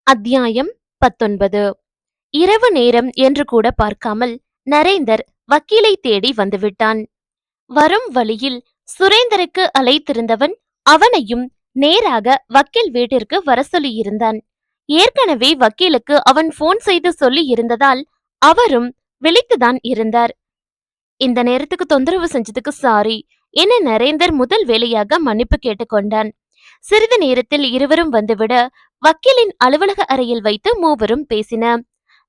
அத்தியாயம் 19. இரவு நேரம் என்று கூட பார்க்காமல் நரேந்தர் வக்கீலை தேடி வந்துவிட்டான். வரும் வழியில் சுரேந்தருக்கு அழைத்திருந்தவன் அவனையும் நேராக வக்கீல் வீட்டிற்கு வர சொல்லியிருந்தான். ஏற்கனவே வக்கீலுக்கு அவன் போன் செய்து சொல்லி இருந்ததால் அவரும் விழித்துதான் இருந்தார். இந்த நேரத்துக்கு தொந்தரவு செஞ்சதுக்கு சாரி என நரேந்தர் முதல் வேலையாக மன்னிப்பு கேட்டுக்கொண்டான். சிறிது நேரத்தில் இருவரும் வந்துவிட வக்கீலின் அலுவலக அறையில் வைத்து மூவரும் பேசின.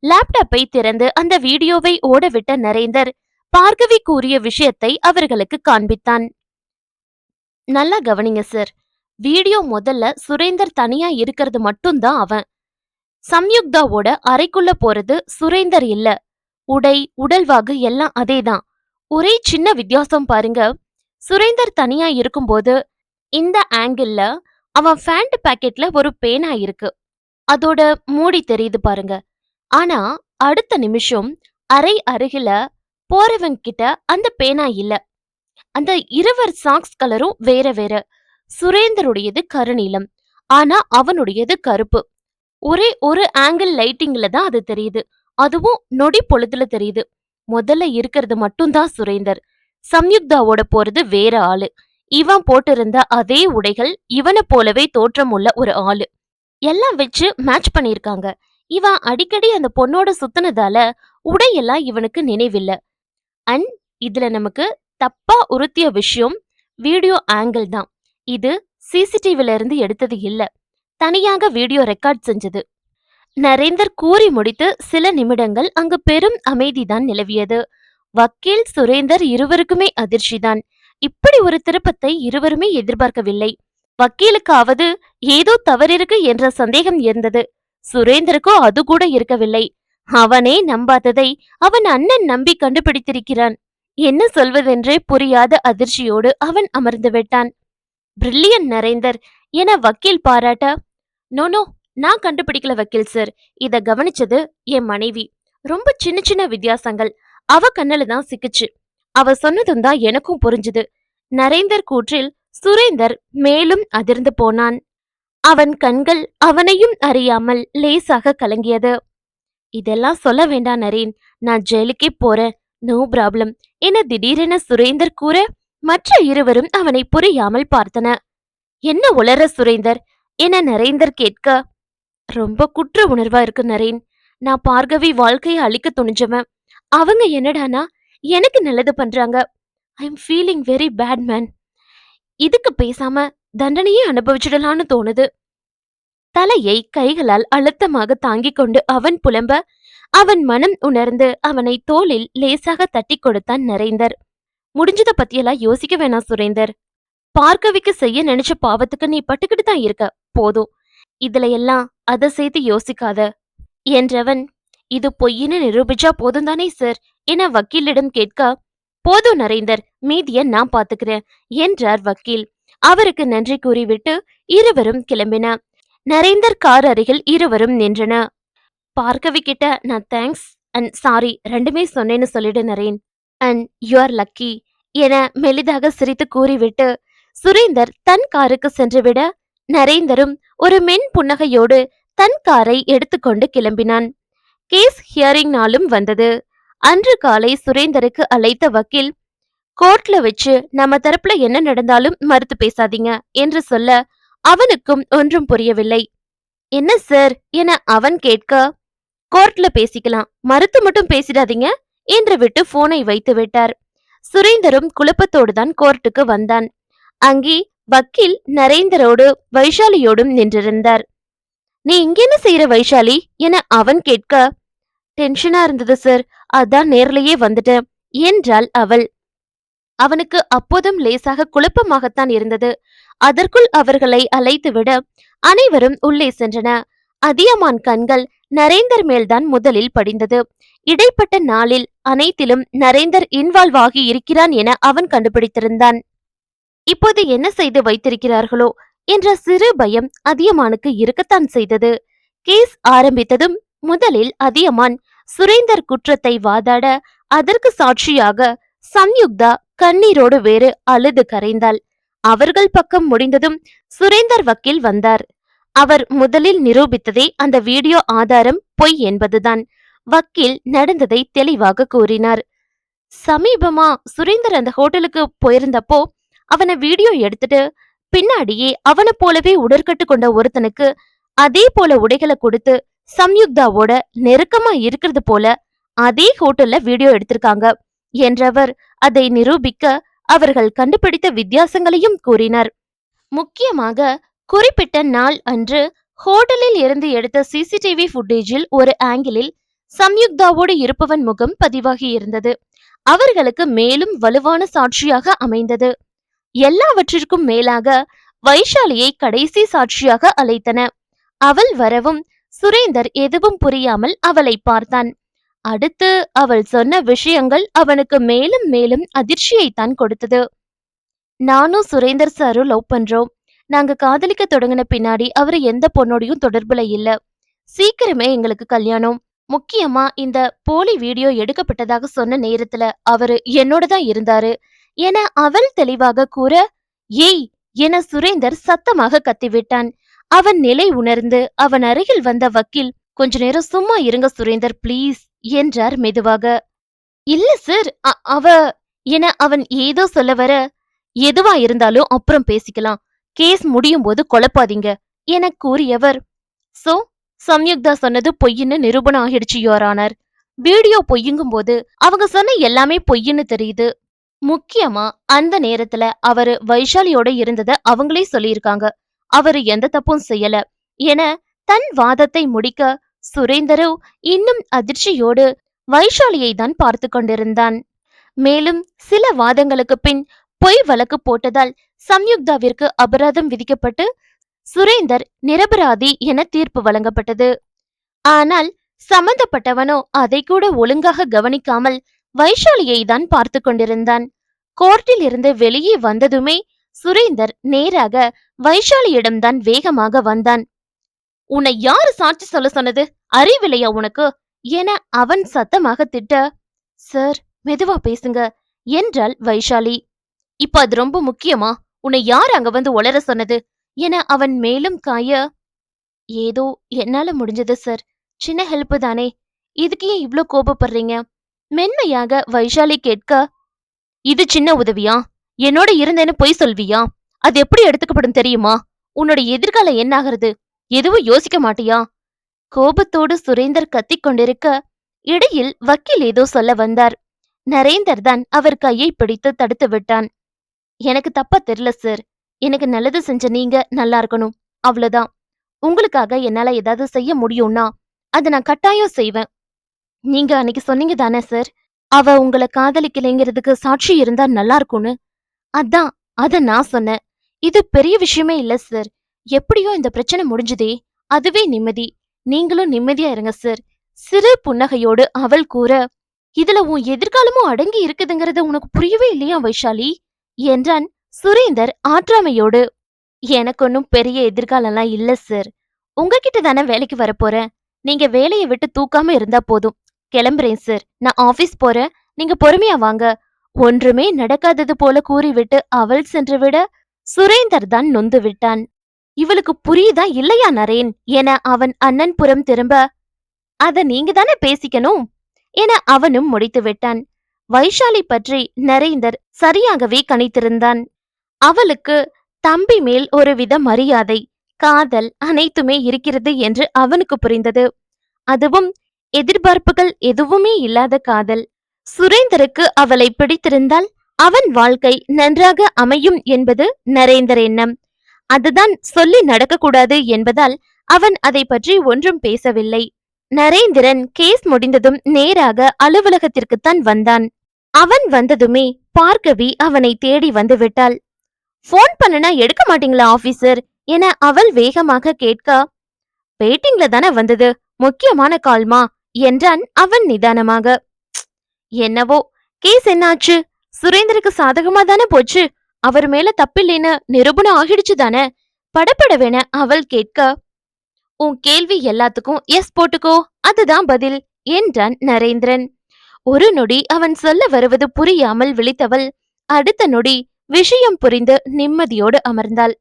லேப்டாப்பை திறந்து அந்த வீடியோவை ஓடவிட்ட நரேந்தர் பார்கவி கூறிய விஷயத்தை அவர்களுக்கு காண்பித்தான். நல்லா கவனிங்க சார். வீடியோ முதல்ல சுரேந்தர் தனியா இருக்கிறது மட்டும்தான் அவன். சம்யுக்தாவோட அறைக்குள்ள போறது சுரேந்தர் இல்ல. உடை உடல்வாகு எல்லாம் அதேதான். ஒரே சின்ன வித்தியாசம் பாருங்க. சுரேந்தர் தனியா இருக்கும்போது இந்த ஆங்கிள் அவன் பேண்ட் பாக்கெட்ல ஒரு பேனா இருக்கு. அதோட மூடி தெரியுது பாருங்க. ஆனா அடுத்த நிமிஷம் அறை அருகில போறவன் கிட்ட அந்த பேனா இல்ல. அந்த இருவர் சாக்ஸ் கலரும் வேற வேற. சுரேந்தருடையது கருநீலம், ஆனா அவனுடையது கருப்பு. ஒரே ஒரு ஆங்கிள் லைட்டிங்ல தான் அது தெரியுது. அதுவும் நொடி பொழுதுல தெரியுது. முதல்ல இருக்கிறது மட்டும்தான் சுரேந்தர். சம்யுக்தாவோட போறது வேற ஆளு. இவன் போட்டிருந்த அதே உடைகள், இவனை போலவே தோற்றம் உள்ள ஒரு ஆளு. எல்லாம் வச்சு மேட்ச் பண்ணிருக்காங்க. இவன் அடிக்கடி அந்த பொண்ணோட சுத்தினதால உடையெல்லாம் இவனுக்கு நினைவில்ல. அண்ட் இதுல நமக்கு தப்பா உறுத்திய விஷயம் வீடியோ ஆங்கிள் தான். இது சிசிடிவில இருந்து எடுத்தது இல்ல, தனியாக வீடியோ ரெக்கார்ட் செஞ்சது. நரேந்தர் கூறி முடித்து சில நிமிடங்கள் அங்கு பெரும் அமைதிதான் நிலவியது. வக்கீல் சுரேந்தர் இருவருக்குமே அதிர்ச்சிதான். இப்படி ஒரு திருப்பத்தை இருவருமே எதிர்பார்க்கவில்லை. வக்கீலுக்காவது ஏதோ தவறிருக்கு என்ற சந்தேகம் இருந்தது. சுரேந்தருக்கோ அது கூட இருக்கவில்லை. அவனே நம்பாததை அவன் அண்ணன் நம்பி கண்டுபிடித்திருக்கிறான். என்ன சொல்வதென்றே புரியாத அதிர்ச்சியோடு அவன் அமர்ந்து விட்டான். பிரில்லியன் நரேந்தர் என வக்கீல் பாராட்ட, நோ, நான் கண்டுபிடிக்கல வக்கீல் சார். இத கவனிச்சது என் மனைவி. ரொம்ப சின்ன சின்ன வித்தியாசங்கள் அவ கண்ணுல தான் சிக்குச்சு. அவ சொன்னதும் தான் எனக்கும் புரிஞ்சுது. நரேந்தர் கூற்றில் சுரேந்தர் மேலும் அதிர்ந்து போனான். அவன் கண்கள் அவனையும் அறியாமல் லேசாக கலங்கியது. இதெல்லாம் சொல்ல வேண்டாம் நரேன், நான் ஜெயிலுக்கே போறேன், நோ ப்ராப்ளம் என திடீரென சுரேந்தர் கூற மற்ற இருவரும் அவனை புரியாமல் பார்த்தன. என்ன உளற சுரேந்தர் என நரேந்தர் கேட்க, ரொம்ப குற்ற உணர்வா இருக்கு நரேன். நான் பார்கவி வாழ்க்கையை அழிக்க துணிஞ்சவன். அவங்க என்னடானா எனக்கு நல்லது பண்றாங்க. I am feeling very bad man. இதுக்கு பேசாம தண்டனையே அனுபவிச்சிடலான்னு தோணுது. தலையை கைகளால் அழுத்தமாக தாங்கிக் கொண்டு அவன் புலம்ப, அவன் மனம் உணர்ந்து அவனை தோளில் லேசாக தட்டி கொடுத்தான் நரேந்தர். முடிஞ்சத பத்தியெல்லாம் யோசிக்க வேணாம் சுரேந்தர். பார்கவிக்கு செய்ய நினைச்ச பாவத்துக்கு நீ பட்டுக்கிட்டு தான் இருக்க. போதும், இதுல எல்லாம் அதை சேர்த்து யோசிக்காத என்றவன், இது பொய்ன்னு நிரூபிச்சா போதும் தானே சார் என வக்கீலிடம் கேட்க, போதும் நரேந்தர், மீதிய நான் பாத்துக்கிறேன் என்றார் வக்கீல். அவருக்கு நன்றி கூறிவிட்டு இருவரும் கிளம்பின. நரேந்தர் கார் அருகில் இருவரும் நின்றன. பார்கவி கிட்ட நான் தேங்க்ஸ் அண்ட் சாரி ரெண்டுமே சொன்னேன்னு சொல்லிடு Naren. And you are lucky என மெலிதாக சிரித்து கூறிவிட்டு சுரேந்தர் தன் காருக்கு சென்றுவிட நரேந்தரும் ஒரு மென் புன்னகையோடு தன் காரை எடுத்துக்கொண்டு கிளம்பினான். கேஸ் ஹியரிங் நாளும் வந்தது. அன்று காலை சுரேந்தருக்கு அழைத்த வக்கீல், கோர்ட்ல வச்சு நம்ம தரப்புல என்ன நடந்தாலும் மறுத்து பேசாதீங்க என்று சொல்ல அவனுக்கும் ஒன்றும் புரியவில்லை. என்ன சார் என அவன் கேட்க, கோர்ட்ல பேசிக்கலாம், மறுத்து மட்டும் பேசிடாதீங்க என்று விட்டு போனை வைத்து விட்டார். சுரேந்தரும் குழப்பத்தோடு தான் கோர்ட்டுக்கு வந்தான். அங்கே வக்கீல் நரேந்தரோடு வைஷாலியோடும் நின்றிருந்தார். நீ இங்க என்ன செய்யற வைஷாலி என அவன் கேட்க, டென்ஷனா இருந்தது சார், அதான் நேர்லயே வந்துட்டேன் என்றாள் அவள். அவனுக்கு அப்போதும் லேசாக குழப்பமாகத்தான் இருந்தது. அதற்குள் அவர்களை அழைத்துவிட அனைவரும் உள்ளே சென்றன. அதியமான் கண்கள் நரேந்தர் மேல்தான் முதலில் படிந்தது. இடைப்பட்ட நாளில் அனைத்திலும் நரேந்தர் இன்வால்வ் ஆகி இருக்கிறான் என அவன் கண்டுபிடித்திருந்தான். இப்போது என்ன செய்து வைத்திருக்கிறார்களோ என்ற சிறு பயம் அதியமானுக்கு இருக்கத்தான் செய்தது. கேஸ் ஆரம்பித்ததும் முதலில் அதியமான் சுரேந்தர் குற்றத்தை வாதாட அதற்கு சாட்சியாக சம்யுக்தா கண்ணீரோடு வேறு அழுது கரைந்தாள். அவர்கள் பக்கம் முடிந்ததும் சுரேந்தர் வக்கீல் வந்தார். அவர் முதலில் நிரூபித்ததே அந்த வீடியோ ஆதாரம் பொய் என்பதுதான். வக்கீல் நடந்ததை தெளிவாக கூறினார். சமீபமா சுரேந்தர் அந்த ஹோட்டலுக்கு போயிருந்தப்போ அவனை வீடியோ எடுத்துட்டு பின்னாடியே அவனை போலவே உடற்கட்டு கொண்ட ஒருத்தனுக்கு அதே போல உடைகளை கொடுத்து சம்யுக்தாவோட நெருக்கமா இருக்கிறது போல அதே ஹோட்டல்ல வீடியோ எடுத்திருக்காங்க என்றவர் அதை நிரூபிக்க அவர்கள் கண்டுபிடித்த வித்தியாசங்களையும் கூறினார். முக்கியமாக குறிப்பிட்ட நாள் அன்று ஹோட்டலில் இருந்து எடுத்த சிசிடிவி ஃபுட்டேஜில் ஒரு ஆங்கிளில் சம்யுக்தாவோடு இருப்பவன் முகம் பதிவாகி இருந்தது. அவர்களுக்கு மேலும் வலுவான சாட்சியாக அமைந்தது. எல்லாவற்றிற்கும் மேலாக வைஷாலியை கடைசி சாட்சியாக அழைத்தன. அவள் வரவும் சுரேந்தர் எதுவும் புரியாமல் அவளை பார்த்தான். அடுத்து அவள் சொன்ன விஷயங்கள் அவனுக்கு மேலும் மேலும் அதிர்ச்சியைத்தான் கொடுத்தது. நானும் சுரேந்தர் சாரும் லவ் பண்றோம். நாங்க காதலிக்க தொடங்கின பின்னாடி அவரு எந்த பொண்ணோடையும் தொடர்புல இல்ல. சீக்கிரமே எங்களுக்கு கல்யாணம். முக்கியமா இந்த போலி வீடியோ எடுக்கப்பட்டதாக சொன்ன நேரத்துல அவரு என்னோட தான் இருந்தாரு என அவள் தெளிவாக கூற, ஏய் என சுரேந்தர் சத்தமாக கத்திவிட்டான். அவன் நிலை உணர்ந்து அவன் அருகில் வந்த வக்கீல், கொஞ்ச நேரம் சும்மா இருங்க சுரேந்தர் ப்ளீஸ் என்றார் மெதுவாக. இல்ல சார் அவ என அவன் ஏதோ சொல்ல வர, எதுவா இருந்தாலும் அப்புறம் பேசிக்கலாம், கேஸ் முடியும் போது குழப்பாதீங்க என கூறியவர், சோ சம்யுக்தா சொன்னது பொய்ன்னு நிரூபணம் ஆகிடுச்சு யுவர் ஆனர். வீடியோ பொய்யுங்கும் போது அவங்க சொன்ன எல்லாமே பொய்ன்னு தெரியுது. முக்கியமா அந்த நேரத்துல அவரு வைஷாலியோட இருந்தத அவங்களே சொல்லியிருக்காங்க. அவரு எந்த தப்பும் செய்யல என தன் வாதத்தை முடிக்க சுரேந்தரோ இன்னும் அதிர்ச்சியோடு வைஷாலியை தான் பார்த்து கொண்டிருந்தான். மேலும் சில வாதங்களுக்கு பின் பொய் வழக்கு போட்டதால் சம்யுக்தாவிற்கு அபராதம் விதிக்கப்பட்டு சுரேந்தர் நிரபராதி என தீர்ப்பு வழங்கப்பட்டது. ஆனால் சம்பந்தப்பட்டவனோ அதை கூட ஒழுங்காக கவனிக்காமல் வைஷாலியை தான் பார்த்து கொண்டிருந்தான். கோர்ட்டில் இருந்து வெளியே வந்ததுமே சுரேந்தர் நேராக வைஷாலியிடம்தான் வேகமாக வந்தான். உன்னை யாரு சாட்சி சொல்ல சொன்னது, அறிவில்லையா உனக்கு என அவன் சத்தமாக திட்ட, சார் மெதுவா பேசுங்க என்றாள் வைஷாலி. இப்ப அது ரொம்ப முக்கியமா, உன்னை யார் அங்க வந்து உளர சொன்னது என அவன் மேலும் காய, ஏதோ என்னால முடிஞ்சது சார், சின்ன ஹெல்ப் தானே, இதுக்கு ஏன் இவ்ளோ கோபப்படுறீங்க மென்மையாக வைஷாலி கேட்க, இது சின்ன உதவியா, என்னோட இருந்தேன்னு பொய் சொல்வியா, அது எப்படி எடுத்துக்கப்படும் தெரியுமா, உன்னோட எதிர்காலம் என்னாகிறது எதுவும் யோசிக்க மாட்டியா? கோபத்தோடு சுரேந்தர் கத்திக் கொண்டிருக்க இடையில் வக்கீல் ஏதோ சொல்ல வந்தார். நரேந்தர் தான் அவர் கையை பிடித்து தடுத்து விட்டான். எனக்கு தப்பா தெரியல சார், எனக்கு நல்லது செஞ்ச நீங்க நல்லா இருக்கணும், அவ்வளவுதான். உங்களுக்காக என்னால ஏதாவது செய்ய முடியும்னா அதை நான் கட்டாயம் செய்வேன். நீங்க அன்னைக்கு சொன்னீங்க தானே சார், அவ உங்களை காதலிக்கலைங்கிறதுக்கு சாட்சி இருந்தா நல்லா இருக்கும்னு. அதான் அத நான் சொன்னேன். இது பெரிய விஷயமே இல்ல சார், எப்படியோ இந்த பிரச்சனை முடிஞ்சுதே, அதுவே நிம்மதி. நீங்களும் நிம்மதியா இருங்க சார் சிறு புன்னகையோடு அவள் கூற, இதுல உன் எதிர்காலமும் அடங்கி இருக்குதுங்கிறது உனக்கு புரியவே இல்லையா வைஷாலி என்றான் சுரேந்தர் ஆற்றாமையோடு. எனக்கு ஒன்னும் பெரிய எதிர்காலம்லாம் இல்ல சார், உங்ககிட்ட தானே வேலைக்கு வரப்போறேன். நீங்க வேலையை விட்டு தூக்காம இருந்தா போதும். கிளம்புறேன் சார், நான் ஆபீஸ் போறேன், நீங்க பொறுமையா வாங்க. ஒன்றுமே நடக்காதது போல கூறிவிட்டு அவள் சென்று விட சுரேந்தர் தான் நொந்து விட்டான். இவளுக்கு புரியுதா இல்லையா நரேன் என அவன் அண்ணன் புறம் திரும்ப, அத நீங்க தானே பேசிக்கணும் என அவனும் முடித்து விட்டான். வைஷாலி பற்றி நரேந்தர் சரியாகவே கணித்திருந்தான். அவளுக்கு தம்பி மேல் ஒருவித மரியாதை, காதல் அனைத்துமே இருக்கிறது என்று அவனுக்கு புரிந்தது. அதுவும் எதிர்பார்ப்புகள் எதுவுமே இல்லாத காதல். சுரேந்தருக்கு அவளை பிடித்திருந்தால் அவன் வாழ்க்கை நன்றாக அமையும் என்பது நரேந்தர் எண்ணம். அதுதான் சொல்லி நடக்கக்கூடாது என்பதால் அவன் அதை பற்றி ஒன்றும் பேசவில்லை. நரேந்திரன் கேஸ் முடிந்ததும் நேராக அலுவலகத்திற்குத்தான் வந்தான். அவன் வந்ததுமே பார்கவி அவனை தேடி வந்து விட்டாள். போன் பண்ணனா எடுக்க மாட்டீங்களா ஆபீசர் என அவள் வேகமாக கேட்க, வெயிட்டிங்ல தானே வந்தது, முக்கியமான கால்மா என்றான் அவன் நிதானமாக. என்னவோ கேஸ் என்னாச்சு, சுரேந்தருக்கு சாதகமா தானே போச்சு, அவர் மேல தப்பில்லைன்னு நிரூபணம் ஆகிடுச்சு தானே படப்படவென அவள் கேட்க, உன் கேள்வி எல்லாத்துக்கும் எஸ் போட்டுக்கோ, அதுதான் பதில் என்றான் நரேந்திரன். ஒரு நொடி அவன் சொல்ல வருவது புரியாமல் விழித்தவள் அடுத்த நொடி விஷயம் புரிந்து நிம்மதியோடு அமர்ந்தாள்.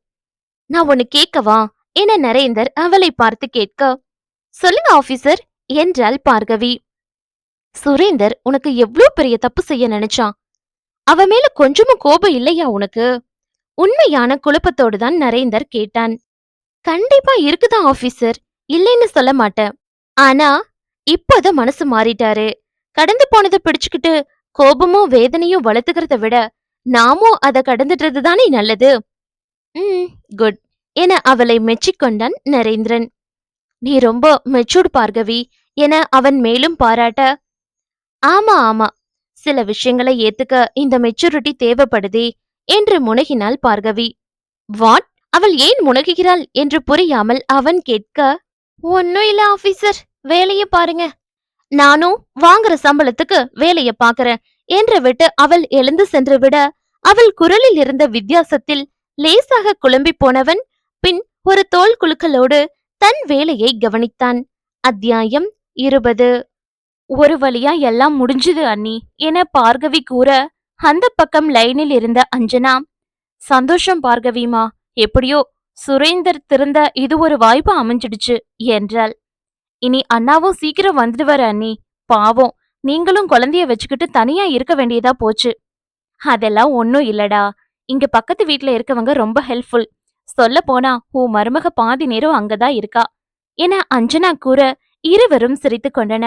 நான் ஒன்னு கேட்கவா என நரேந்தர் அவளை பார்த்து கேட்க, சொல்லுங்க ஆபீசர் என்றாள் பார்கவி. சுரேந்தர் உனக்கு எவ்ளோ பெரிய தப்பு செய்ய நினைச்சான். அவ மேல கொஞ்சமும் கோபம் இல்லையா உனக்கு? உண்மையான குழப்பத்தோடு தான் நரேந்தர் கேட்டான். கண்டிப்பா இருக்குதான் ஆபீசர், இல்லைன்னு சொல்ல மாட்டேன். ஆனா இப்போதான் மனசு மாறிட்டாரு. கடந்து போனதை பிடிச்சுக்கிட்டு கோபமும் வேதனையும் வளர்த்துக்கிறத விட நாமும் அத கடந்துடுறது தானே நல்லது. ம், குட் என அவளை மெச்சிக்கொண்டான் நரேந்திரன். நீ ரொம்ப மெச்சூர்ட் பார்கவி என அவன் மேலும் பாராட்ட, ஆமா ஆமா, சில விஷயங்களை ஏத்துக்க இந்த மெச்சூரிட்டி தேவைப்படுதே என்று முனகினாள் பார்கவி. வாட்? அவள் ஏன் முனகுகிறாள் என்று புரியாமல் அவன் கேட்க, ஒன்னும் இல்ல ஆபீசர், வேலைய பாருங்க. நானும் வாங்குற சம்பளத்துக்கு வேலைய பாக்குறேன் என்று விட்டு அவள் எழுந்து சென்று விட, அவள் குரலில் இருந்த வித்தியாசத்தில் லேசாக குழம்பி போனவன் பின் ஒரு தோல் குலுக்கலோடு தன் வேலையை கவனித்தான். அத்தியாயம் 20. ஒரு வழியா எல்லாம் முடிஞ்சுது அண்ணி என பார்கவி கூற, அந்த பக்கம் லைனில் இருந்த அஞ்சனா, சந்தோஷம் பார்கவிமா, எப்படியோ சுரேந்தர் திருந்த இது ஒரு வாய்ப்பு அமைஞ்சிடுச்சு என்றாள். இனி அண்ணாவும் சீக்கிரம் வந்துடுவாரு அண்ணி. பாவம், நீங்களும் குழந்தைய வச்சுக்கிட்டு தனியா இருக்க வேண்டியதா போச்சு. அதெல்லாம் ஒன்னும் இல்லடா, இங்க பக்கத்து வீட்ல இருக்கவங்க ரொம்ப ஹெல்ப்ஃபுல். சொல்ல போனா உன் மருமக பாதி நேரம் அங்கதான் இருக்கா என அஞ்சனா கூற, இருவரும் சிரித்து கொண்டன.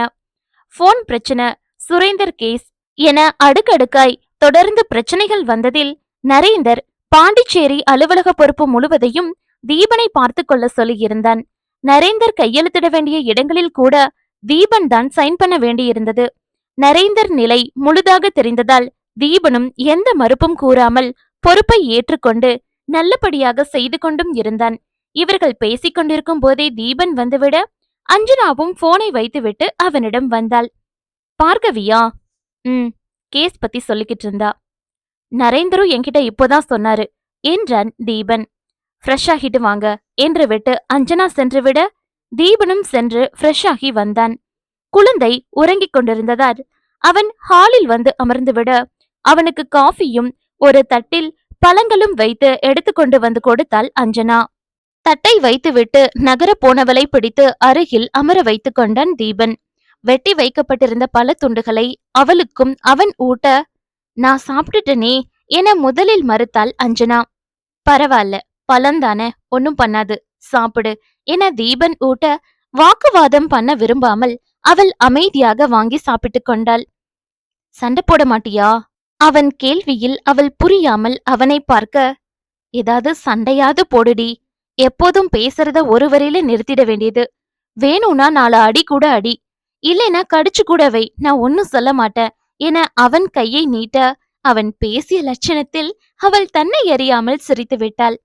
போன் பிரச்சனை, சுரேந்தர் கேஸ் என அடுக்கடுக்காய் தொடர்ந்து பிரச்சனைகள் வந்ததில் நரேந்தர் பாண்டிச்சேரி அலுவலக பொறுப்பு முழுவதையும் தீபனை பார்த்து கொள்ள சொல்லியிருந்தான். நரேந்தர் கையெழுத்திட வேண்டிய இடங்களில் கூட தீபன் தான் சைன் பண்ண வேண்டியிருந்தது. நரேந்தர் நிலை முழுதாக தெரிந்ததால் தீபனும் எந்த மறுப்பும் கூறாமல் பொறுப்பை ஏற்றுக்கொண்டு நல்லபடியாக செய்து கொண்டும் இருந்தான். இவர்கள் பேசிக் கொண்டிருக்கும் போதே தீபன் வந்துவிட, அஞ்சனாவும் போனை வைத்துவிட்டு அவனிடம் வந்தாள். பார்கவியா? கேஸ் பத்தி சொல்லிக்கிட்டு இருந்தா. நரேந்தரும் என்கிட்ட இப்போதான் சொன்னாரு என்றான் தீபன். ஃப்ரெஷ் ஆகிட்டு வாங்க என்று விட்டு அஞ்சனா சென்று விட, தீபனும் சென்று ஃப்ரெஷ் ஆகி வந்தான். குழந்தை உறங்கிக் கொண்டிருந்ததால் அவன் ஹாலில் வந்து அமர்ந்து விட, அவனுக்கு காஃபியும் ஒரு தட்டில் பழங்களும் வைத்து எடுத்துக்கொண்டு வந்து கொடுத்தாள் அஞ்சனா. தட்டை வைத்துவிட்டு நகர போனவளை பிடித்து அருகில் அமர வைத்துக் கொண்டான் தீபன். வெட்டி வைக்கப்பட்டிருந்த பல துண்டுகளை அவளுக்கும் அவன் ஊட்ட, நான் சாப்பிட்டுட்டனே என முதலில் மறுத்தாள் அஞ்சனா. பரவாயில்ல, பழந்தானே, ஒன்னும் பண்ணாது, சாப்பிடு என தீபன் ஊட்ட, வாக்குவாதம் பண்ண விரும்பாமல் அவள் அமைதியாக வாங்கி சாப்பிட்டுக் கொண்டாள். சண்டை போட மாட்டியா? அவன் கேள்வியில் அவள் புரியாமல் அவனை பார்க்க, ஏதாவது சண்டையாவது போடுடி, எப்போதும் பேசுறத ஒரு வரையில நிறுத்திட வேண்டியது. வேணும்னா 4 அடி கூட அடி, இல்லைனா கடிச்சு கூட வை, நான் ஒன்னும் சொல்ல மாட்டேன் என அவன் கையை நீட்ட, அவன் பேசிய லட்சணத்தில் அவள் தன்னை அறியாமல் சிரித்து விட்டாள்.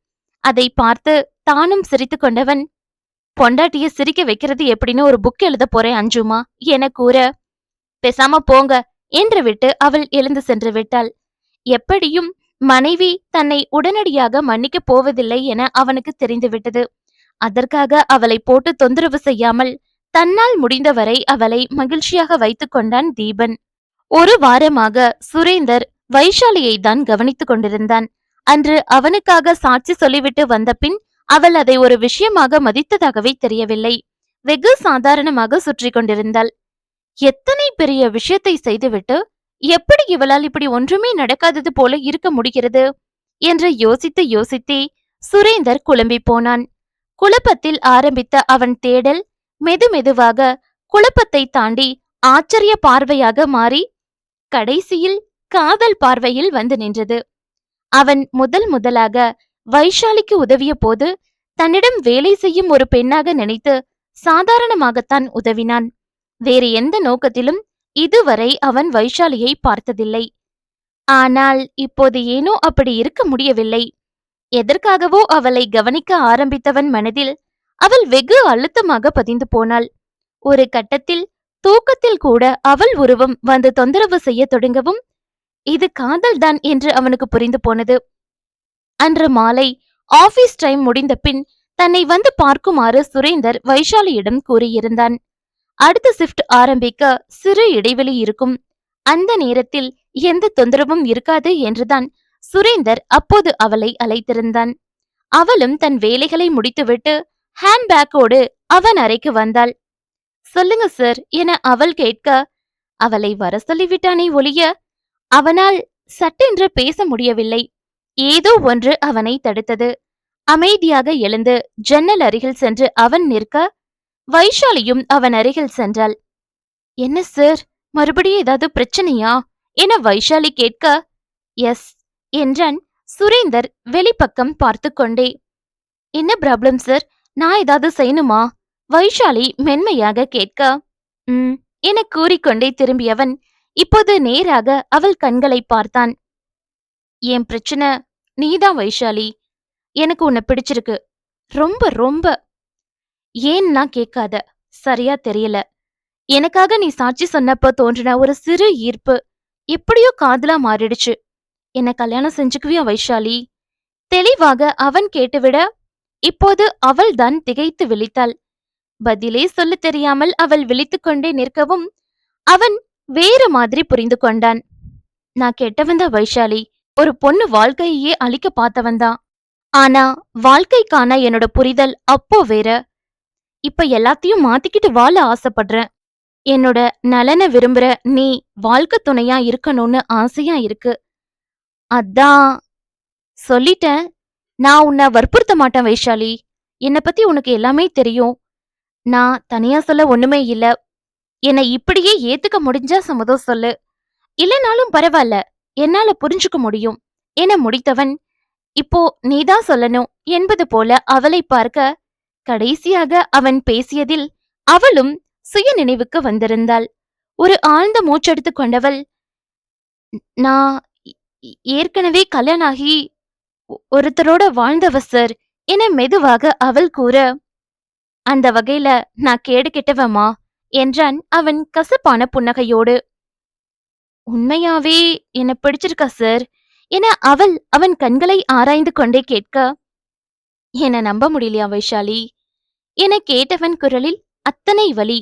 அதை பார்த்து தானும் சிரித்து கொண்டவன், பொண்டாட்டிய சிரிக்க வைக்கிறது எப்படின்னு ஒரு புக் எழுத போறேன் அஞ்சுமா என கூற, பேசாம போங்க என்று விட்டு அவள் எழுந்து சென்று விட்டாள். எப்படியும் மனைவி தன்னை உடனடியாக மன்னிக்கப் போவதில்லை என அவனுக்கு தெரிந்துவிட்டது. அதற்காக அவளை போட்டு தொந்தரவு செய்யாமல் தன்னால் முடிந்தவரை அவளை மகிழ்ச்சியாக வைத்துக் கொண்டான் தீபன். ஒரு வாரமாக சுரேந்தர் வைஷாலியை தான் கவனித்துக் கொண்டிருந்தான். அன்று அவனுக்காக சாட்சி சொல்லிவிட்டு வந்த பின் அவள் அதை ஒரு விஷயமாக மதித்ததாகவே தெரியவில்லை. வெகு சாதாரணமாக சுற்றி கொண்டிருந்தாள். எத்தனை பெரிய விஷயத்தை செய்துவிட்டு எப்படி இவளால் இப்படி ஒன்றுமே நடக்காதது போல இருக்க முடிகிறது என்று யோசித்து யோசித்தே சுரேந்தர் குழம்பி போனான். குழப்பத்தில் ஆரம்பித்த அவன் தேடல் மெதுமெதுவாக குழப்பத்தை தாண்டி ஆச்சரிய பார்வையாக மாறி கடைசியில் காதல் பார்வையில் வந்து நின்றது. அவன் முதலாக வைஷாலிக்கு உதவிய போது தன்னிடம் வேலை செய்யும் ஒரு பெண்ணாக நினைத்து சாதாரணமாகத்தான் உதவினான். வேறு எந்த நோக்கத்திலும் இதுவரை அவன் வைஷாலியை பார்த்ததில்லை. ஆனால் இப்போது ஏனோ அப்படி இருக்க முடியவில்லை. எதற்காகவோ அவளை கவனிக்க ஆரம்பித்தவன் மனதில் அவள் வெகு அழுத்தமாக பதிந்து போனாள். ஒரு கட்டத்தில் தூக்கத்தில் கூட அவள் உருவம் வந்து தொந்தரவு செய்ய தொடங்கவும் இது காதல்தான் என்று அவனுக்கு புரிந்து போனது. அன்று மாலை ஆபீஸ் டைம் முடிந்த பின் தன்னை வந்து பார்க்குமாறு சுரேந்தர் வைஷாலியிடம் கூறியிருந்தான். அடுத்த ஷிப்ட் ஆரம்பிக்க சிறு இடைவெளி இருக்கும், அந்த நேரத்தில் எந்த தொந்தரவும் இருக்காது என்றுதான் சுரேந்தர் அப்போது அவளை அழைத்திருந்தான். அவளும் தன் வேலைகளை முடித்துவிட்டு ஹேண்ட்பேக்கோடு அவன் அறைக்கு வந்தாள். சொல்லுங்க சார் என அவள் கேட்க, அவளை வர சொல்லிவிட்டானே ஒழிய அவனால் சட்டென்று பேச முடியவில்லை. ஏதோ ஒன்று அவனை தடுத்தது. அமைதியாக எழுந்து ஜன்னல் அருகில் சென்று அவன் நிற்க, வைஷாலியும் அவன் அருகில் சென்றாள். என்ன சார், மறுபடியும் ஏதாவது பிரச்சனையா என வைஷாலி கேட்க, எஸ் என்றான் சுரேந்தர் வெளிப்பக்கம் பார்த்து கொண்டே. என்ன ப்ராப்ளம் சார், நான் ஏதாவது செய்யணுமா வைஷாலி மென்மையாக கேட்க, ம் என கூறிக்கொண்டே திரும்பியவன் இப்போது நேராக அவள் கண்களை பார்த்தான். என் பிரச்சனை நீதான் வைஷாலி. எனக்கு உன்னை பிடிச்சிருக்கு. ரொம்ப ரொம்ப. ஏன்னா கேட்காத, சரியா தெரியல. எனக்காக நீ சாட்சி சொன்னப்ப தோன்றின ஒரு சிறு ஈர்ப்பு எப்படியோ காதலா மாறிடுச்சு. என்ன கல்யாணம் செஞ்சுக்குவியா வைஷாலி? தெளிவாக அவன் கேட்டுவிட, இப்போது அவள்தான் திகைத்து விழித்தாள். பதிலே சொல்ல தெரியாமல் அவள் விழித்துக் கொண்டே நிற்கவும் அவன் வேறு மாதிரி புரிந்து கொண்டான். நான் கெட்டவன்தான் வைஷாலி. ஒரு பொண்ணு வாழ்க்கையே அழிக்க பார்த்தவன்தான். ஆனா வாழ்க்கைக்கான என்னோட புரிதல் அப்போ வேற. இப்ப எல்லாத்தையும் மாத்திக்கிட்டு வாழ ஆசைப்படுறேன். என்னோட நலனை விரும்புற நீ வாழ்க்கை துணையா இருக்கணும்னு ஆசையா இருக்கு. அதான் சொல்லிட்டேன். நான் உன்னை வற்புறுத்த மாட்டேன் வைஷாலி. என்னை பத்தி உனக்கு எல்லாமே தெரியும். நான் தனியா சொல்ல ஒண்ணுமே இல்ல. என்னை இப்படியே ஏத்துக்க முடிஞ்சா சம்மதம் சொல்லு. இல்லைனாலும் பரவாயில்ல, என்னால புரிஞ்சுக்க முடியும் என முடித்தவன், இப்போ நீதான் சொல்லணும் என்பது போல அவளை பார்க்க, கடைசியாக அவன் பேசியதில் அவளும் சுய நினைவுக்கு வந்திருந்தாள். ஒரு ஆழ்ந்த மூச்செடுத்து கொண்டவள், நான் ஏற்கனவே கல்யாணம் ஆகி ஒருத்தரோட வாழ்ந்தவ சார் என மெதுவாக அவள் கூற, அந்த வகையில நான் கேடு கெட்டவமா என்றான் அவன் கசப்பான புன்னகையோடு. உண்மையாவே என்ன பிடிச்சிருக்கா சார் என அவள் அவன் கண்களை ஆராய்ந்து கொண்டே கேட்க, என்ன நம்ப முடியலையா வைஷாலி என கேட்டவன் குரலில் அத்தனை வலி.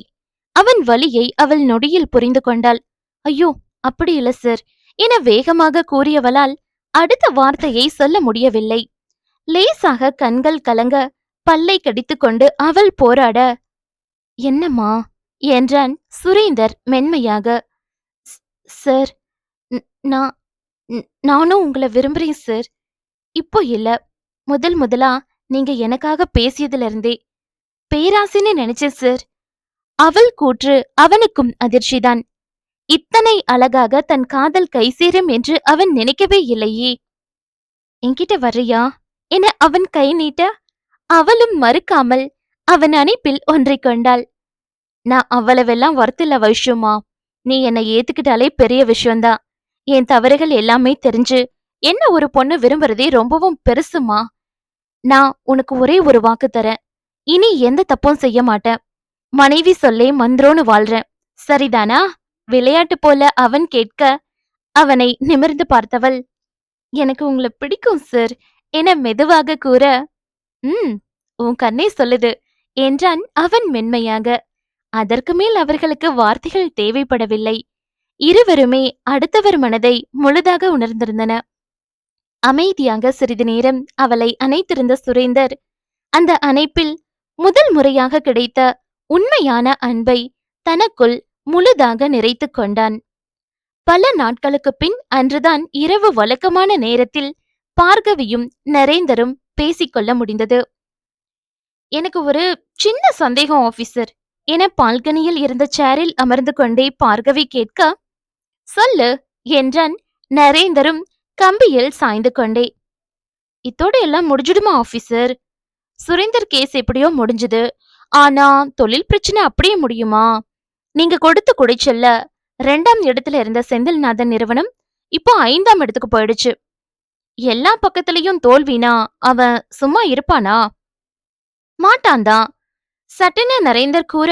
அவன் வலியை அவள் நொடியில் புரிந்து கொண்டாள். ஐயோ அப்படி இல்ல சார் என வேகமாக கூறியவளால் அடுத்த வார்த்தையை சொல்ல முடியவில்லை. லேசாக கண்கள் கலங்க பல்லை கடித்துக்கொண்டு அவள் போராட, என்னம்மா என்றான் சுரேந்தர் மென்மையாக. சார், நான் நானும் உங்களை விரும்புறேன் சார். இப்போ இல்ல, முதலா நீங்க எனக்காக பேசியதுல இருந்தே பேராசின்னு நினைச்சேன் சார். அவள் கூற்று அவனுக்கும் அதிர்ச்சிதான். இத்தனை அழகாக தன் காதல் கைசேரும் என்று அவன் நினைக்கவே இல்லையே. என்கிட்ட வர்றியா என அவன் கை நீட்ட, அவளும் மறுக்காமல் அவன் அணைப்பில் ஒன்றிக் கொண்டாள். நான் அவ்வளவெல்லாம் வருத்தில்ல வைஷுமா. நீ என்னை ஏத்துக்கிட்டாலே பெரிய விஷயம்தான். என் தவறுகள் எல்லாமே தெரிஞ்சு என்ன ஒரு பொண்ணு விரும்புறதே ரொம்பவும் பெருசுமா. நான் உனக்கு ஒரே ஒரு வாக்கு தரேன். இனி எந்த தப்பும் செய்ய மாட்டேன். மனைவி சொல்லே மந்திரோன்னு வாழ்றேன். சரிதானா? விளையாட்டு போல அவன் கேட்க, அவனை நிமிர்ந்து பார்த்தவள், எனக்கு உங்களை பிடிக்கும் சார் என மெதுவாக கூற, உன் கண்ணே சொல்லுது என்றான் அவன் மென்மையாக. அதற்கு மேல் அவர்களுக்கு வார்த்தைகள் தேவைப்படவில்லை. இருவருமே அடுத்தவர் மனதை முழுதாக உணர்ந்திருந்தன. அமைதியாக சிறிது நேரம் அவளை அணைத்திருந்த சுரேந்தர் அந்த அணைப்பில் முதல் முறையாக கிடைத்த உண்மையான அன்பை தனக்குள் முழுதாக நிறைத்துக் கொண்டான். பல நாட்களுக்குப் பின் அன்றுதான் இரவு வழக்கமான நேரத்தில் பார்கவியும் நரேந்தரும் பேசிக்கொள்ள முடிந்தது. எனக்கு ஒரு சின்ன சந்தேகம் ஆபீசர் என பால்கனியில் இருந்த சேரில் அமர்ந்து கொண்டே பார்கவி கேட்க, சொல்லு என்றான் நரேந்தரும் கம்பியில் சாய்ந்து கொண்டே. இத்தோட எல்லாம் முடிஞ்சிடுமா ஆபீசர்? சுரேந்தர் கேஸ் எப்படியோ முடிஞ்சது. ஆனா தொழில் பிரச்சனை அப்படியே முடியுமா? நீங்க கொடுத்த குடைச்சல்ல 2ஆம் இடத்துல இருந்த செந்தில்நாதன் நிறுவனம் இப்போ 5ஆம் இடத்துக்கு போயிடுச்சு. எல்லா பக்கத்திலையும் தோல்வினா அவன் சும்மா இருப்பானா? மாட்டான்தான். சட்டென நரேந்தர் கூற,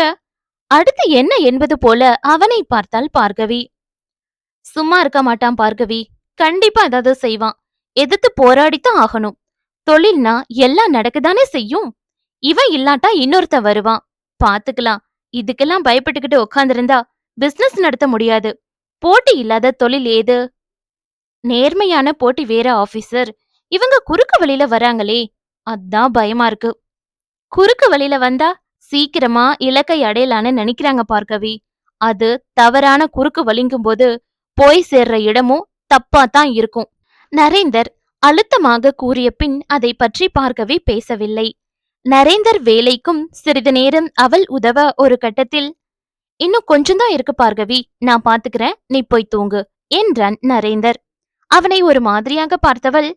அடுத்து என்ன என்பது போல அவனை பார்த்தாள் பார்கவி. சும்மா இருக்க மாட்டான் பார்கவி. கண்டிப்பா ஏதாவது செய்வான். எதிர்த்து போராடித்தான் ஆகணும். தொழில்னா எல்லாம் நடக்குதானே செய்யும். இவன் இல்லாட்டா இன்னொருத்த வருவான். பாத்துக்கலாம். இதுக்கெல்லாம் பயப்பட்டுக்கிட்டு உட்கார்ந்திருந்தா பிசினஸ் நடத்த முடியாது. போட்டி இல்லாத தொழில் ஏது? நேர்மையான போட்டி வேற ஆபீசர். இவங்க குறுக்கு வழியில வராங்களே, அதான் பயமா இருக்கு. குறுக்கு வழியில வந்தா சீக்கிரமா இலக்கை அடையலான்னு நினைக்கிறாங்க பார்கவி. அது தவறான குறுக்கு வழிங்கும் போது போய் சேர்ற இடமும் தப்பா தான் இருக்கும். நரேந்தர் அழுத்தமாக கூறிய பின் அதை பற்றி பார்கவி பேசவில்லை. நரேந்தர் வேலைக்கும் சிறிது நேரம் அவள் உதவ ஒரு கட்டத்தில், இன்னும் கொஞ்சம்தான் இருக்கு பார்கவி, நான் பாத்துக்கிறேன், நீ போய் தூங்கு என்றான் நரேந்தர். அவனை ஒரு மாதிரியாக பார்த்தவள்,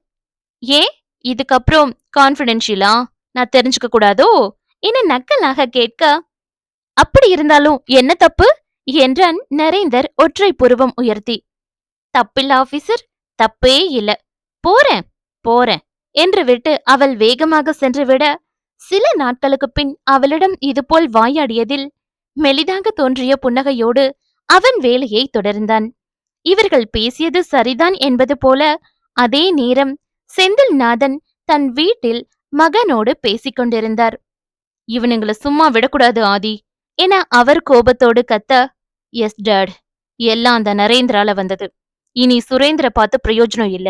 ஏன் இதுக்கப்புறம் கான்பிடென்ஷியலா நான் தெரிஞ்சுக்க கூடாதோ என நக்கலாக கேட்க, அப்படி இருந்தாலும் என்ன தப்பு என்றான் நரேந்தர் ஒற்றை புருவம் உயர்த்தி. தப்பில்ல ஆபீசர், தப்பே இல்ல, போறேன் போறேன் என்று விட்டு அவள் வேகமாக சென்றுவிட, சில நாட்களுக்கு பின் அவளிடம் இதுபோல் வாயாடியதில் மெலிதாக தோன்றிய புன்னகையோடு அவன் வேலையை தொடர்ந்தான். இவர்கள் பேசியது சரிதான் என்பது போல அதே நேரம் செந்தில்நாதன் தன் வீட்டில் மகனோடு பேசிக் கொண்டிருந்தார். இவனுங்களை சும்மா விடக்கூடாது ஆதி என அவர் கோபத்தோடு கத்த, எஸ் டாட், எல்லாம் அந்த நரேந்திரால வந்தது. இனி சுரேந்திர பார்த்து பிரயோஜனம் இல்ல,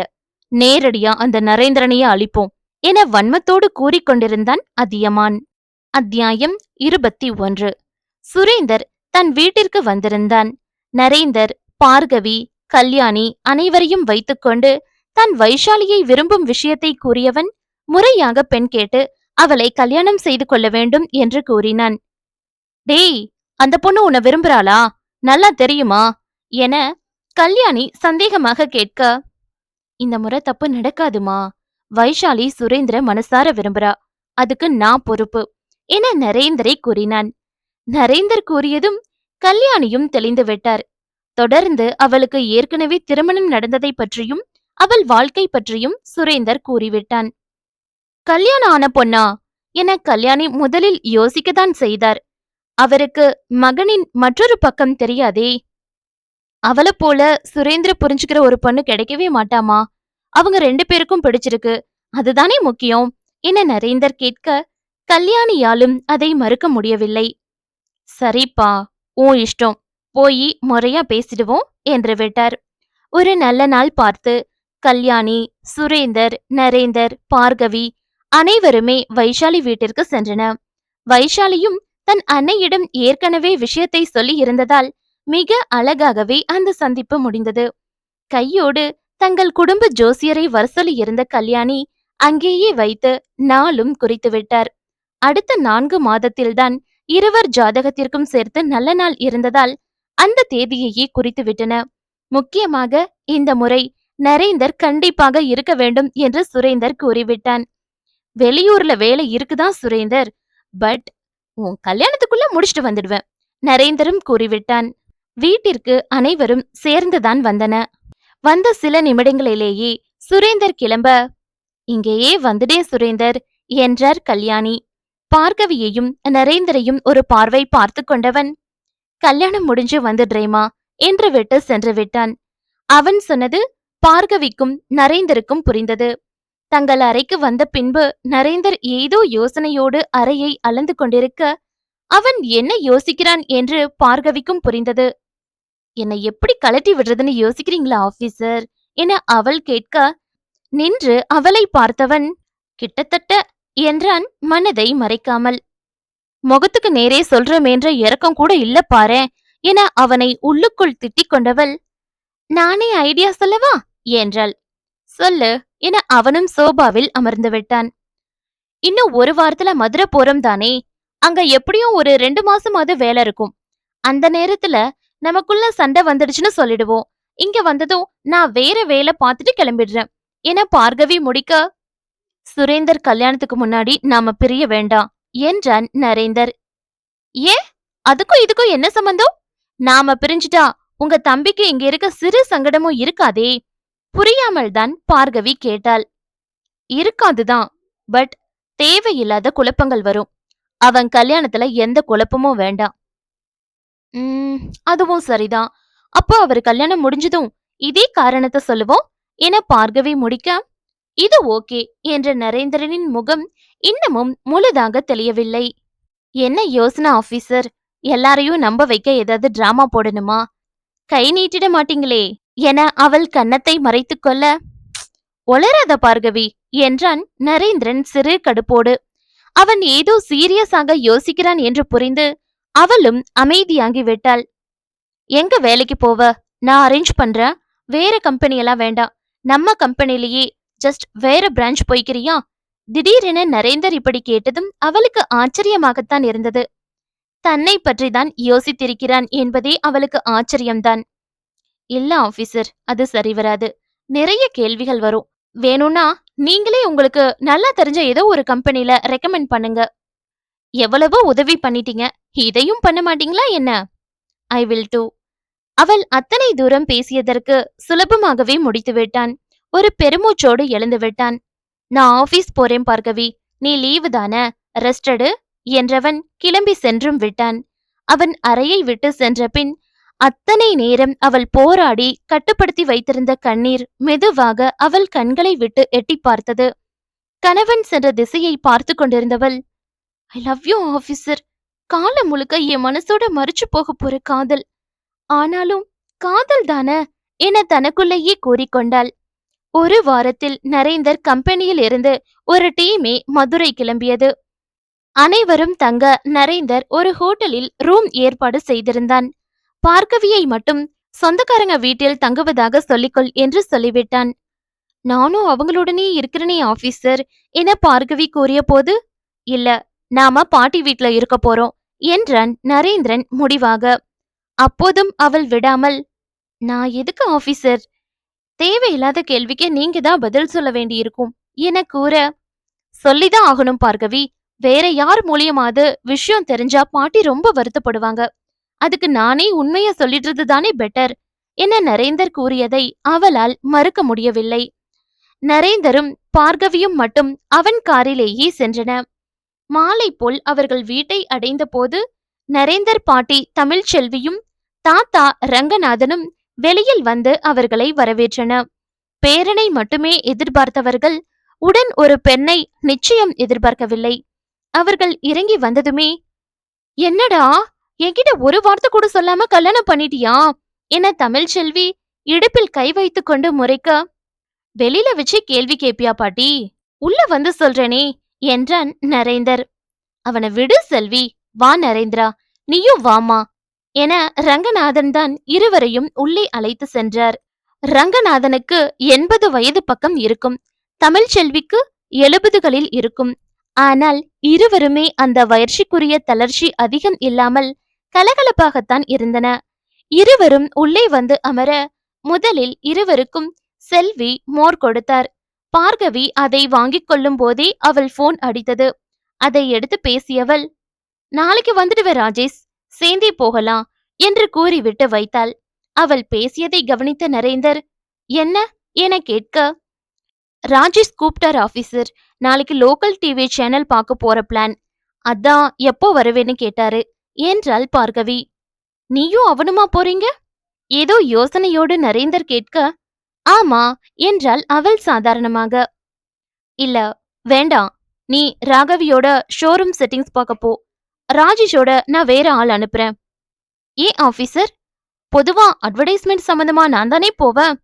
நேரடியா அந்த நரேந்திரனையே அழிப்போம் என வன்மத்தோடு கூறிக்கொண்டிருந்தான் அதியமான். அத்தியாயம் 21. சுரேந்தர் தன் வீட்டிற்கு வந்திருந்தான். நரேந்தர், பார்கவி, கல்யாணி அனைவரையும் வைத்துக்கொண்டு தன் வைஷாலியை விரும்பும் விஷயத்தை கூறியவன் முறையாக பெண் கேட்டு அவளை கல்யாணம் செய்து கொள்ள வேண்டும் என்று கூறினான். டேய், அந்த பொண்ணு உன்னை விரும்புறாளா, நல்லா தெரியுமா என கல்யாணி சந்தேகமாக கேட்க, இந்த முறை தப்பு நடக்காதுமா, வைஷாலி சுரேந்திர மனசார விரும்புறா, அதுக்கு நான் பொறுப்பு என நரேந்தரை கூறினான். நரேந்தர் கூறியதும் கல்யாணியும் தெளிந்து விட்டார். தொடர்ந்து அவளுக்கு ஏற்கனவே திருமணம் நடந்ததை பற்றியும் அவள் வாழ்க்கை பற்றியும் சுரேந்தர் கூறிவிட்டான். கல்யாணம் ஆன பொண்ணா என கல்யாணி முதலில் யோசிக்கத்தான் செய்தார். அவருக்கு மகனின் மற்றொரு பக்கம் தெரியாதே. அவளை போல சுரேந்திர புரிஞ்சுக்கிற ஒரு பொண்ணு கிடைக்கவே மாட்டாமா, அவங்க 2 பேருக்கும் பிடிச்சிருக்கு, அதுதானே முக்கியம் என நரேந்தர் கேட்க, கல்யாணியாலும் அதை மறுக்க முடியவில்லை. சரிப்பா, உன் இஷ்டம், போய் முறையா பேசிடுவோம் என்று விட்டார். ஒரு நல்ல நாள் பார்த்து கல்யாணி, சுரேந்தர், நரேந்தர், பார்கவி அனைவருமே வைஷாலி வீட்டிற்கு சென்றன. வைஷாலியும் தன் அன்னையிடம் ஏற்கனவே விஷயத்தை சொல்லி இருந்ததால் மிக அழகாகவே அந்த சந்திப்பு முடிந்தது. கையோடு தங்கள் குடும்ப ஜோசியரை வரசொலி இருந்த கல்யாணி அங்கேயே வைத்து நாளும் குறித்து விட்டார். அடுத்த 4 மாதத்தில்தான் இருவர் ஜாதகத்திற்கும் சேர்த்து நல்ல நாள் இருந்ததால் அந்த தேதியையே குறித்து விட்டன. முக்கியமாக இந்த முறை நரேந்தர் கண்டிப்பாக இருக்க வேண்டும் என்று சுரேந்தர் கூறிவிட்டான். வெளியூர்ல வேலை இருக்குதான் சுரேந்தர், பட் உன் கல்யாணத்துக்குள்ள முடிச்சுட்டு வந்துடுவேன் நரேந்தரும் கூறிவிட்டான். வீட்டிற்கு அனைவரும் சேர்ந்துதான் வந்தன. வந்த சில நிமிடங்களிலேயே சுரேந்தர் கிளம்ப, இங்கேயே வந்துடேன் சுரேந்தர் என்றார் கல்யாணி. பார்கவியையும் நரேந்தரையும் ஒரு பார்வை பார்த்து கொண்டவன், கல்யாணம் முடிஞ்சு வந்துடுறேமா என்று விட்டு சென்று விட்டான். அவன் சொன்னது பார்கவிக்கும் நரேந்தருக்கும் புரிந்தது. தங்கள் அறைக்கு வந்த பின்பு நரேந்தர் ஏதோ யோசனையோடு அறையை அளந்து கொண்டிருக்க, அவன் என்ன யோசிக்கிறான் என்று பார்கவிக்கும் புரிந்தது. என்னை எப்படி கலட்டி விடுறதுன்னு யோசிக்கிறீங்களா ஆபீசர் என அவள் கேட்க, நின்று அவளை பார்த்தவன், கிட்டத்தட்ட என்றான் மனதை மறைக்காமல். முகத்துக்கு நேரே சொல்றமேன்ற இரக்கம் கூட இல்ல பாரேன் என அவனை உள்ளுக்குள் திட்டிக் கொண்டவள், நானே ஐடியா சொல்லவா என்றாள். சொல்லு என அவனும் சோபாவில் அமர்ந்து விட்டான். இன்னும் ஒரு வாரத்துல மதுரை போறோம் தானே, அங்க எப்படியும் ஒரு 2 மாசமாவது வேலை இருக்கும். அந்த நேரத்துல நமக்குள்ள சண்டை வந்துடுச்சுன்னு சொல்லிடுவோம். இங்க வந்ததும் நான் வேற வேலை பார்த்துட்டு கிளம்பிடுறேன் என பார்கவி முடிக்க, சுரேந்தர் கல்யாணத்துக்கு முன்னாடி நாம பிரிய வேண்டாம் என்றான் நரேந்தர். ஏன், அதுக்கும் இதுக்கும் என்ன சம்பந்தம்? நாம பிரிஞ்சுட்டா உங்க தம்பிக்கு இங்க இருக்க சிறு சங்கடமும் இருக்காதே? புரியாமல் தான் பார்கவி கேட்டாள். இருக்காதுதான், பட் தேவையில்லாத குழப்பங்கள் வரும். அவன் கல்யாணத்துல எந்த குழப்பமும் வேண்டாம். அதுவும் சரிதான். அப்போ அவர் கல்யாணம் முடிஞ்சதும் இதே காரணத்தை சொல்லுவோம் என பார்கவி முடிக்க, இது ஓகே என்ற நரேந்திரனின் முகம் இன்னமும் முழுதாக தெளியவில்லை. என்ன யோசனை ஆபீசர், எல்லாரையும் நம்ப வைக்க ஏதாவது டிராமா போடணுமா? கை நீட்டிட மாட்டீங்களே என அவள் கன்னத்தை மறைத்துக் கொள்ள, ஒளராத பார்கவி என்றான் நரேந்திரன் சிறு கடுப்போடு. அவன் ஏதோ சீரியஸாக யோசிக்கிறான் என்று புரிந்து அவளும் அமைதியாகி விட்டாள். எங்க வேலைக்கு போவ? நான் அரேஞ்ச் பண்றேன். வேற கம்பெனி எல்லாம் வேண்டாம். நம்ம கம்பெனிலேயே ஜஸ்ட் வேற பிரான்ச் போய்க்கிறியா? திடீரென நரேந்தர் இப்படி கேட்டதும் அவளுக்கு ஆச்சரியமாகத்தான் இருந்தது. தன்னை பற்றிதான் யோசித்திருக்கிறான் என்பதே அவளுக்கு ஆச்சரியம்தான். இல்ல ஆபீசர், அது சரி வராது. நிறைய கேள்விகள் வரும். வேணும்னா நீங்களே உங்களுக்கு நல்லா தெரிஞ்ச ஏதோ ஒரு கம்பெனில ரெக்கமெண்ட் பண்ணுங்க. எவ்வளவோ உதவி பண்ணிட்டீங்க, இதையும் பண்ண மாட்டீங்களா என்ன? I will do. அவள் அத்தனை தூரம் பேசியதற்கு சுலபமாகவே முடித்து விட்டான். ஒரு பெருமூச்சோடு எழுந்து விட்டான். நான் ஆபீஸ் போறேன் பார்கவி, நீ லீவு தானே, ரெஸ்டடு என்றவன் கிளம்பி சென்றும் விட்டான். அவன் அறையை விட்டு சென்ற பின் அத்தனை நேரம் அவள் போராடி கட்டுப்படுத்தி வைத்திருந்த கண்ணீர் மெதுவாக அவள் கண்களை விட்டு எட்டி பார்த்தது. கணவன் சென்ற திசையை பார்த்து கொண்டிருந்தவள், ஐ லவ் யூ ஆபீசர். காலம் முழுக்க என் மனசோட மறிச்சு போக போற காதல். ஆனாலும் காதல் தான என தனக்குள்ளேயே கூறிக்கொண்டாள். ஒரு வாரத்தில் நரேந்தர் கம்பெனியில் இருந்து ஒரு டீமே மதுரை கிளம்பியது. அனைவரும் தங்க நரேந்தர் ஒரு ஹோட்டலில் ரூம் ஏற்பாடு செய்திருந்தான். பார்கவியை மட்டும் சொந்தக்காரங்க வீட்டில் தங்குவதாக சொல்லிக்கொள் என்று சொல்லிவிட்டான். நானும் அவங்களுடனே இருக்கிறனே ஆபீசர் என பார்கவி கூறிய போது, இல்ல, நாம பாட்டி வீட்ல இருக்க போறோம் என்றான் நரேந்திரன் முடிவாக. அப்போதும் அவள் விடாமல், நான் எதுக்கு ஆபீசர்? தேவையில்லாத கேள்விக்கு நீங்க தான் பதில் சொல்ல வேண்டியிருக்கும் என கூற, சொல்லிதான் ஆகணும் பார்கவி. வேற யார் மூலியமாவது விஷயம் தெரிஞ்சா பாட்டி ரொம்ப வருத்தப்படுவாங்க. அதுக்கு நானே உண்மைய சொல்லிடுறது தானே பெட்டர் என நரேந்தர் கூறியதை அவளால் மறுக்க முடியவில்லை. நரேந்தரும் பார்கவியும் மட்டும் அவன் காரிலேயே சென்றன. மாலை போல் அவர்கள் வீட்டை அடைந்த போது நரேந்தர் பாட்டி தமிழ்ச்செல்வியும் தாத்தா ரங்கநாதனும் வெளியில் வந்து அவர்களை வரவேற்றன. பேரனை மட்டுமே எதிர்பார்த்தவர்கள் உடன் ஒரு பெண்ணை நிச்சயம் எதிர்பார்க்கவில்லை. அவர்கள் இறங்கி வந்ததுமே, என்னடா, என்கிட்ட ஒரு வார்த்தை கூட சொல்லாம கல்யாணம் பண்ணிட்டியா என தமிழ்ச்செல்வி இடுப்பில் கை வைத்துக் கொண்டு முறைக்க, வெளியில வச்சு கேள்வி கேப்பியா பாட்டி? உள்ள வந்து சொல்றேனே என்றான் நரேந்தர். அவனை விடு செல்வி, வா நரேந்திரா, நீயும் வாமா என ரங்கநாதன் தான் இருவரையும் உள்ளே அழைத்து சென்றார். ரங்கநாதனுக்கு 80 வயது பக்கம் இருக்கும். தமிழ்ச்செல்விக்கு 70களில் இருக்கும். ஆனால் இருவருமே அந்த வயர்ச்சிக்குரிய தளர்ச்சி அதிகம் இல்லாமல் கலகலப்பாகத்தான் இருந்தன. இருவரும் உள்ளே வந்து அமர முதலில் இருவருக்கும் செல்வி மோர் கொடுத்தார். பார்கவி அதை வாங்கிக் கொள்ளும் போதே அவள் போன் அடித்தது. அதை எடுத்து பேசியவள், நாளைக்கு வந்துடுவே ராஜேஷ், சேர்ந்தே போகலாம் என்று கூறிவிட்டு வைத்தாள். அவள் பேசியதை கவனித்த நரேந்தர், என்ன என கேட்க, ராஜேஷ் கூப்பிட்டார் ஆபீசர், நாளைக்கு லோக்கல் டிவி சேனல் பார்க்க போற பிளான், அதான் எப்போ வருவேன்னு கேட்டாரு என்றாள் பார்கவி. நீயும் அவனுமா போறீங்க? ஏதோ யோசனையோடு நரேந்தர் கேட்க, ஆமா என்றாள் அவள் சாதாரணமாக. இல்ல, வேண்டாம், நீ ராகவியோட ஷோரூம் செட்டிங்ஸ் பார்க்க போ. ராஜேஷோட நான் வேற ஆள் அனுப்புறேன். ஏன் ஆபீசர்? பொதுவா அட்வர்டைஸ்மெண்ட் சம்பந்தமா நான் தானே போவேன்.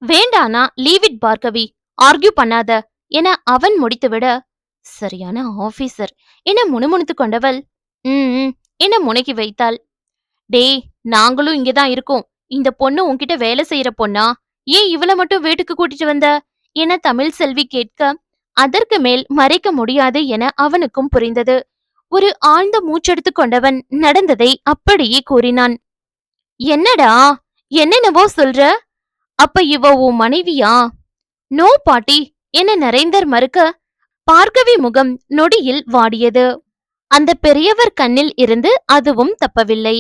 வேண்டானா லீவ் இட் பார்கவி, ஆர்கியூ பண்ணாத என அவன் முடித்துவிட, சரியான ஆபீசர் என முணுமுணுத்து கொண்டவள் என முனகி வைத்தாள். டேய், நாங்களும் இங்கதான் இருக்கோம். இந்த பொண்ணு உன்கிட்ட வேலை செய்யற பொண்ணா? ஏன் இவளை மட்டும் வீட்டுக்கு கூட்டிட்டு வந்த என தமிழ் செல்வி கேட்க, அதற்கு மேல் மறைக்க முடியாது என அவனுக்கும் புரிந்தது. ஒரு ஆழ்ந்த மூச்செடுத்து கொண்டவன் நடந்ததை அப்படியே கூறினான். என்னடா, என்னென்னவோ சொல்ற? அப்ப இவ உன் மனைவியா? நோ பாட்டி என நரேந்தர் மறுக்க, பார்கவி முகம் நொடியில் வாடியது. அந்த பெரியவர் கண்ணில் இருந்து அதுவும் தப்பவில்லை.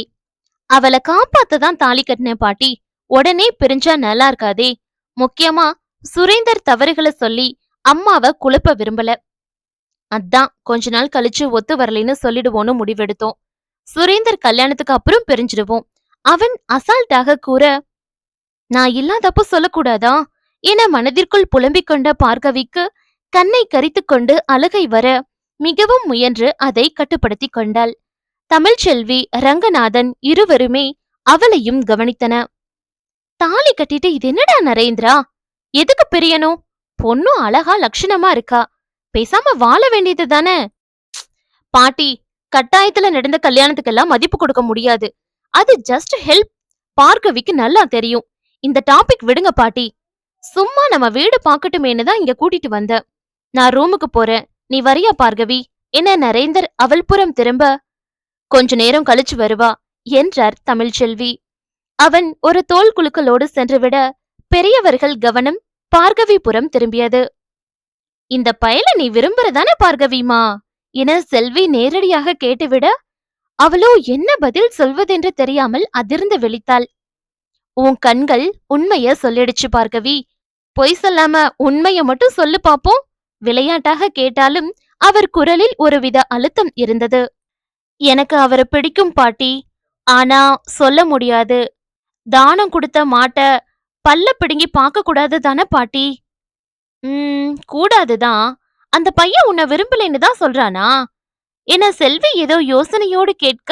அவளை காப்பாத்ததான் தாலி கட்டின பாட்டி, உடனே பிரிஞ்சா நல்லா இருக்காதே. முக்கியமா சுரேந்தர் தவறுகளை சொல்லி அம்மாவை குழப்ப விரும்பல. அதான் கொஞ்ச நாள் கழிச்சு ஒத்து வரலைன்னு சொல்லிடுவோன்னு முடிவெடுத்தோம். சுரேந்தர் கல்யாணத்துக்கு அப்புறம் பிரிஞ்சிடுவோம். அவன் அசால்ட்டாக கூற, நான் இல்லாதப்போ சொல்லக்கூடாதா என மனதிற்குள் புலம்பிக் கொண்ட பார்கவிக்கு கண்ணை கரித்து கொண்டு அழுகை வர மிகவும் முயன்று அதை கட்டுப்படுத்தி கொண்டாள். தமிழ்ச்செல்வி ரங்கநாதன் இருவருமே அவளையும் கவனித்தன. தாலி கட்டிட்டு இது என்னடா நரேந்திரா, எதுக்கு பிரியணும்? பொண்ணும் அழகா லட்சணமா இருக்கா, பேசாம வாழ வேண்டியது தானே. பாட்டி, கட்டாயத்துல நடந்த கல்யாணத்துக்கெல்லாம் மதிப்பு கொடுக்க முடியாது. அது ஜஸ்ட் ஹெல்ப். பார்கவிக்கு நல்லா தெரியும். இந்த டாபிக் விடுங்க பாட்டி. சும்மா நம்ம வீடு பாக்கட்டுமேனு தான் இங்க கூட்டிட்டு வந்த. நான் ரூமுக்கு போறேன். நீ வரியா பார்கவி? என நரேந்தர் அவள் புறம் திரும்ப, கொஞ்ச நேரம் கழிச்சு வருவா என்றார் தமிழ்ச்செல்வி. அவன் ஒரு தோள் குலுக்கலோடு சென்றுவிட பெரியவர்கள் கவனம் பார்கவி புறம் திரும்பியது. இந்த பயல நீ விரும்புறதானே பார்கவிமா என செல்வி நேரடியாக கேட்டுவிட அவளோ என்ன பதில் சொல்வதென்று தெரியாமல் அதிர்ந்து விழித்தாள். உன் கண்கள் உண்மைய சொல்லிடுச்சு பார்கவி. பொய் சொல்லாம உண்மைய மட்டும் சொல்லு பாப்போம். விளையாட்டாக கேட்டாலும் அவர் குரலில் ஒருவித அழுத்தம் இருந்தது. எனக்கு அவரை பிடிக்கும் பாட்டி. ஆனா சொல்ல முடியாது. தானம் கொடுத்த மாட்ட பல்ல பிடுங்கி பார்க்க கூடாது தானே பாட்டி? கூடாதுதான். அந்த பையன் உன்னை விரும்பலைன்னு தான் சொல்றானா என செல்வி ஏதோ யோசனையோடு கேட்க,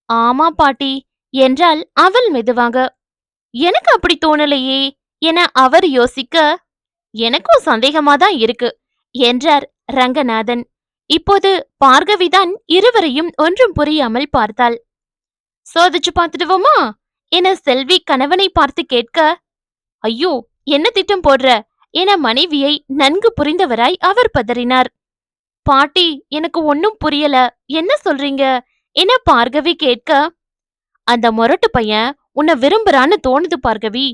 ஆமா பாட்டி என்றால் அவள் மெதுவாக. எனக்கு அப்படி தோணலையே என அவர் யோசிக்க, எனக்கும் சந்தேகமாதான் இருக்கு என்றார் ரங்கநாதன். இப்போது பார்கவிதான் இருவரையும் ஒன்றும் புரியாமல் பார்த்தாள். சோதிச்சு பார்த்துடுவோமா என செல்வி கணவனை பார்த்து கேட்க, ஐயோ என்ன திட்டம் போடுற என மனைவியை நன்கு புரிந்தவராய் அவர் பதறினார். பாட்டி, எனக்கு ஒன்னும் புரியல. என்ன சொல்றீங்க என பார்கவி கேட்க, அந்த மொரட்டு பையன் உன்னை விரும்புறான்னு தோணுது பார்கவி.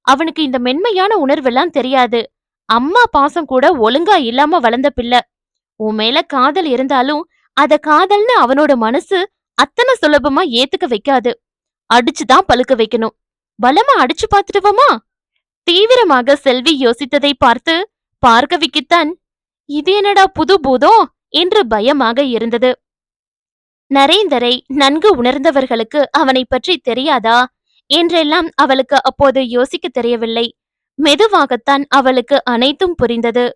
அவனுக்கு இந்த மென்மையான உணர்வெல்லாம் தெரியாது. அம்மா பாசம் கூட ஒழுங்கா இல்லாம வளர்ந்த பிள்ளை. உன் மேல காதல் இருந்தாலும் அத காதல்னு அவனோட மனசு அத்தனை சுலபமா ஏத்துக்க வைக்காது. அடிச்சுதான் பழுக்க வைக்கணும். பலமா அடிச்சு பார்த்துடுவோமா? தீவிரமாக செல்வி யோசித்ததை பார்த்து பார்கவிக்குத்தான் இது என்னடா புது பூதம் என்று பயமாக இருந்தது. நரேந்தரை நன்கு உணர்ந்தவர்களுக்கு அவனை பற்றி தெரியாதா என்றெல்லாம் அவளுக்கு அப்போது யோசிக்க தெரியவில்லை. மெதுவாகத்தான் அவளுக்கு அனைத்தும் புரிந்தது.